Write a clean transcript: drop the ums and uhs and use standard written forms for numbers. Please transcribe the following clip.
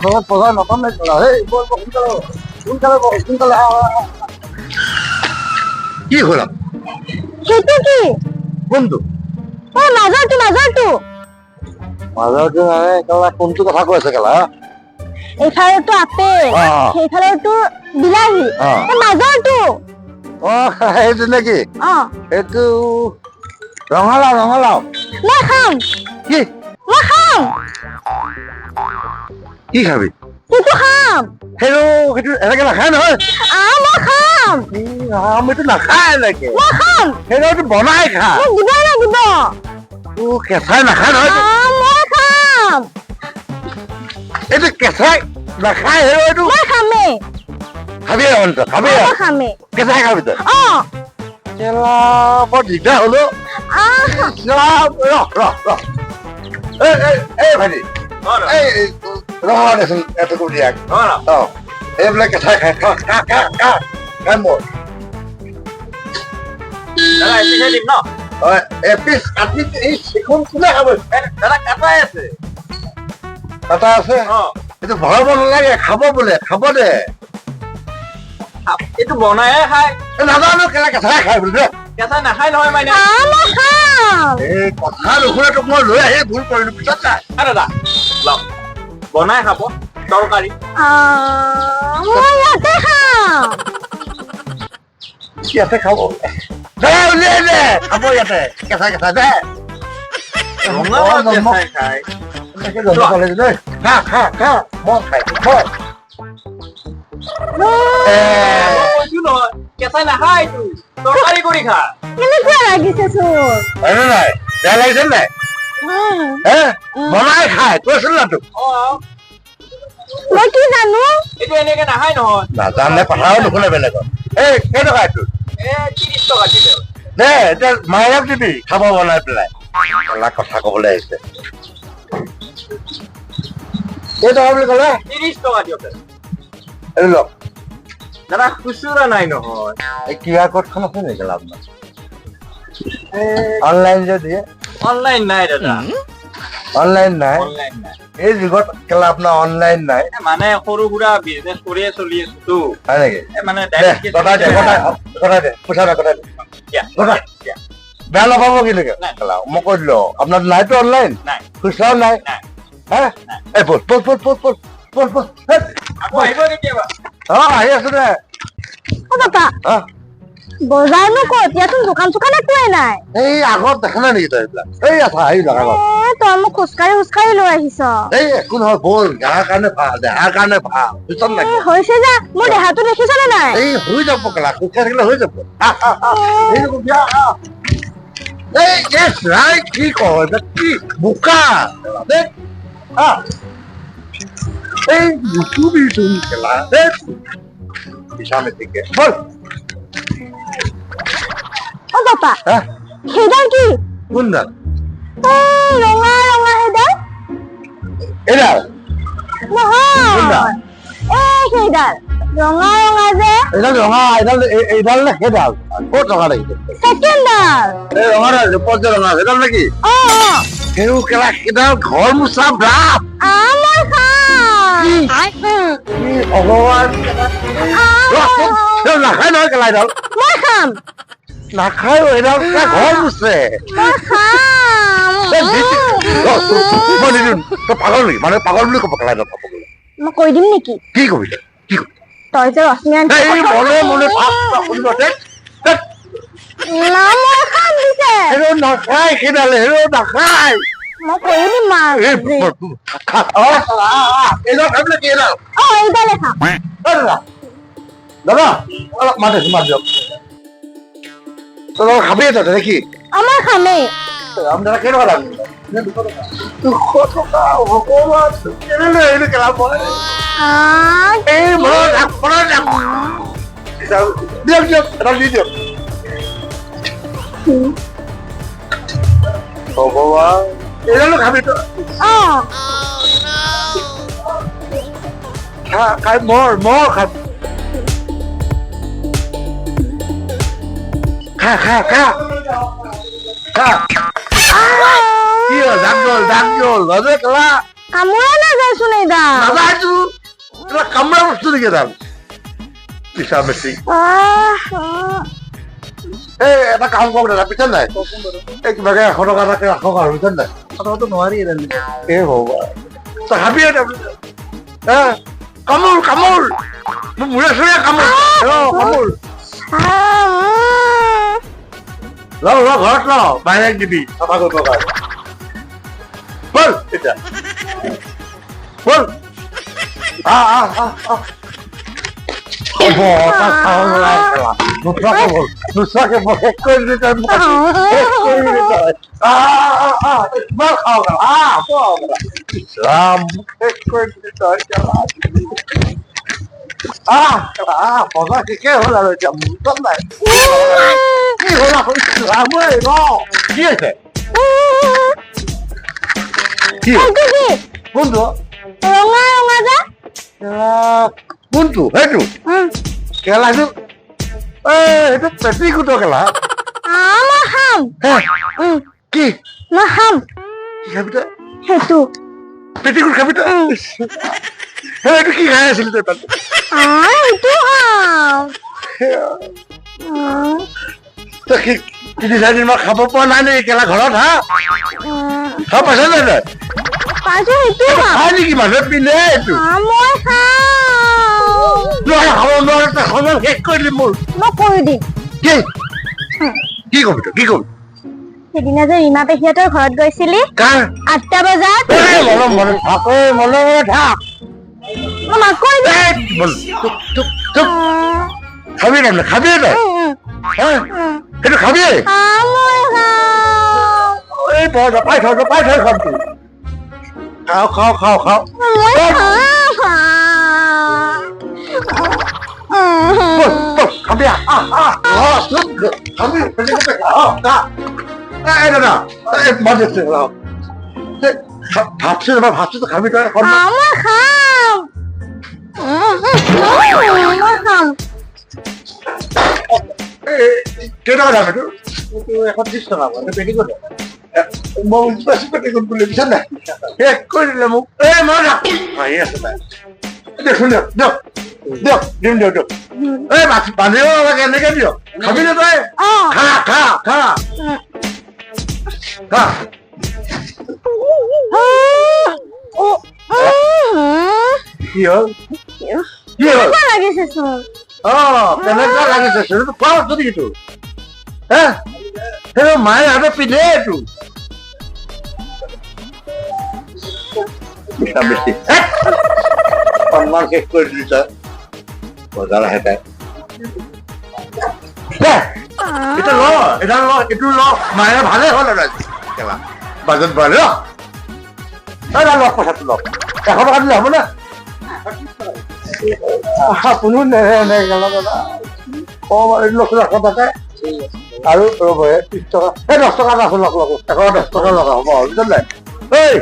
ঘৰত বজাৰ নতন নাই কৰা হেই সোনকালে কি হ'ল সেইটো কি কোনটো মাজৰটো মাজৰটো মানে কেলা কোনটো কথা কৈ আছে কেলা এইফালেতো আপেল সেইফালেতো বিলাহী মাজৰটো সেইটো নেকি এইটো ৰঙালাও মই খাম কি কি খাবি সেইটো খাম সেইটো এনেকে নাখায় নহয় মই খাম আমিতো নাখায় এনেকে মই খাম সেইটো বনাই খা দিব লাগিব কেঁচাই নাখায় নহয় মই খাম এইটো কেঁচাই নাখায় সেইটো মই খামেই খাবি খাবি কেঁচাই খাবি তই কেলা বৰ দিগদাৰ হলো এই ভাইটি ৰঙা দেচোন এটুকু দিয়াক এইবিলাক কেঁচাই খাই খাই মোৰ দিম ন এপিচ কাটি এই চিকুণ কোনে খাব দাদা কাটাই আছে কাটা আছে এইটো ভৰাব নালাগে খাব বোলে খাব দে এইটো বনাইহে খাই নাজানো কেলা কেঁচাই খাই বোলে দে কেঁচা নাখাই নহয় মানে এই কথা নুশুনে তোক মই লৈ আহি ভুল কৰিলো পিছত নাই দাদা লওক বনাই খাব তৰকাৰী ইয়াতে খাব উলিয়াই দে খাব ইয়াতে কেঁচা দে কেঁচাই খাই খা মই খাই কৈছো নহয় কেঁচাই নাখাই তৰকাৰী কৰি খা কেনেকুৱা লাগিছে চোন নাই বেয়া লাগিছে নাই বনাই খাই কৈছিল না তোক মই কি জানো এইটো এনেকে নাখাই নহয় নাজানে কথাও নুশুনে বেলেগত এই কেইটকা এইটো 30 টকা দিলে দে এতিয়া মাইনাক দিবি খাব বনাই পেলাই কথা কবলৈ আহিছে কেইটকা বুলি ক'লে 30 টকা দিয়ক এইটো লওক দাদা খুচুৰা নাই নহয় এই কিউআৰ কোডখন আছে নেকি আপোনাৰ অনলাইন যে দিয়ে অনলাইন নাই দাদা অনলাইন নাই অনলাইন নাই এই যুগত কেলা আপোনাৰ অনলাইন নাই মানে সৰু সুৰা বিজনেছ কৰিয়ে চলি আছো হয় নেকি মানে কটাই দে পইচা দে কটাই দে বেয়া নাপাব কিন্তু কেলা মই কৈ দিলো আপোনাৰ নাইতো অনলাইন নাই খুচৰাও নাই হা এই বল আকৌ আহিব কেতিয়াবা আহি আছো দে পাপা বজাৰনো ক'ত ইয়াতো দোকান চোকান একোৱেই নাই এই আগত দেখা নাই নেকি তই এইবিলাক এই আছা এইবিলাক আগত তই মোক খোজকাঢ়ি লৈ আহিছ এই একো নহয় বল গাৰ কাৰণে ভাল দেহাৰ কাৰণে ভাল বুজিছ নাই হৈছে যে মোৰ দেহাটো দেখিছনে নাই এই হৈ যাব কেলা খোজকাঢ়ি থাকিলে হৈ যাব কি কয় কি বোকা এই নুচুবি তুমি কেলা পিছামে ঠিকে বল পাপা সেইডাল কি কোনডাল ৰঙা সেইডাল এডাল নহয় সেইডাল ৰঙা যে এইডাল নে সেইডাল ক'ত ৰঙা লাগিছে ছেকেণ্ডডাল এই ৰঙাডাল ওপৰত যে ৰঙা সেইডাল নেকি সেও কেলা সেইডাল ঘৰ মোচা ব্ৰাছ মই খাম ভগৱান নাখায় নহয় কেলা এইডাল মই খাম নাখায় এইডাল ঘৰ মোচে মই খাম মই নিদিম তই পাগল নেকি মানে পাগল বুলি ক'ব কেলা খাব গ'লে মই কৈ দিম নেকি কি কবি তই যে ৰশ্মি আন্টি মনে মই খাম দিছে নাখায় সেইডালে নাখায় মই কৈ দিম মাক এইডাল খাবি কি এইডাল এইডালে খাম দাদা অলপ মাত দিয়ক তই খাবি তই দেখি আমাৰ খামেই দাদা কেনেকুৱা লাগে 200 টকা ভগৱান কেনেলে আহিলো কেলা মই এই মনত দিয়ক এটা দি দিয়ক ভগৱান এইডালো খাবি তই খাই মৰ খাবি খা কি হ'ল দাগ গ'ল নজৰ কেলা কামোৰা নাযায়চোন এই দাঁত নাযায়তো কেলা কামৰা বস্তু নেকি দাম পিছা বেছি এই এটা কাম কৰক দাদা পিছা নাই এই কিবাকে 100 টকা এটাকে ৰাখক আৰু পিছা নাই কথাটো নোৱাৰি এ ভগৱান তই খাবি কামোৰ কামোৰ মোৰ মূৰে চুৰে কামোৰ কামোৰ ল ঘৰত ল বাহিৰত দিবি চাফা কৰিব কাৰণে বল এতিয়া বল নোচোৱাকে মই শেষ কৰি দিলো তই ইমান খাওঁ ৰাম শেষ কৰি দিলি তই বজাৰ শেষে হ'ল আৰু এতিয়া মুঠত নাই কি হ'ল আকৌ ৰামৈ ন কি আছে কি কোনটো ৰঙা ৰঙা যে কোনটো সেইটো কেলাটো সেইটো পেটিকুটৰ কেলা মই খাম কি মই খাম কি খাবি তই সেইটো পেটিকুট খাবি তই সেইটো কি খাই আছিলি তই তাত সেইটো খাম তই কি 3-4 দিন মই খাব পৰা নাই নেকি কেলা ঘৰত হা খাব পাইছ নাই তই পাইছো সেইটো খাম খাই নেকি মানুহে পিন্ধে এইটো মই খাম খাব নোৱাৰে তই সময় শেষ কৰি দিলি মোৰ মই কৰি দিম কি কবি তই কি কবি সেইদিনা যে ৰীমা পেহীহঁতৰ ঘৰত গৈছিলি কাৰ 8টা বজাত মনে থাক মই মাক কৈ দিম খাবি তাৰমানে খাবি তই সেইটো খাবি মই খাম এই তই জপাই থ খাম তুই খাওঁ মই খাবি দাদা ভাবছো তো খাবি তই মই খাম মই খাম কেইটকা দাম এইটো 130 টকা পেটিকোট মই বুজি পেটিকোট বুলি দিছা নাই শেষ কৰি দিলে মোক এই মই হাঁহি আছে তাই দেখোন দিয়ক দিম দিয়ক এই বান্ধিব নালাগে এনেকে দিয়ক খাবি নে তই খা কি হ'ল লাগিছে চোন কেনেকুৱা লাগিছে সেইটো খোৱা বস্তু নেকি তোৰ সেইটো মায়ে হাতে পিন্ধে এইটো সন্মান শেষ কৰি দিলি তই বজাৰ আহে তাই এটা ল এইটো ল মায়ে ভালে হ'ল আৰু কেলা বাজেট বাঢ়ে ল পইচাটো ল 100 টকা দিলে হ'ব না কোনো নেৰে গেলা দাদা কম আৰু 100 টকা আৰু ৰ'ব 30 টকা 10 টকা ৰাখো লগ 110 টকা লগা হ'ব বুজিলে এই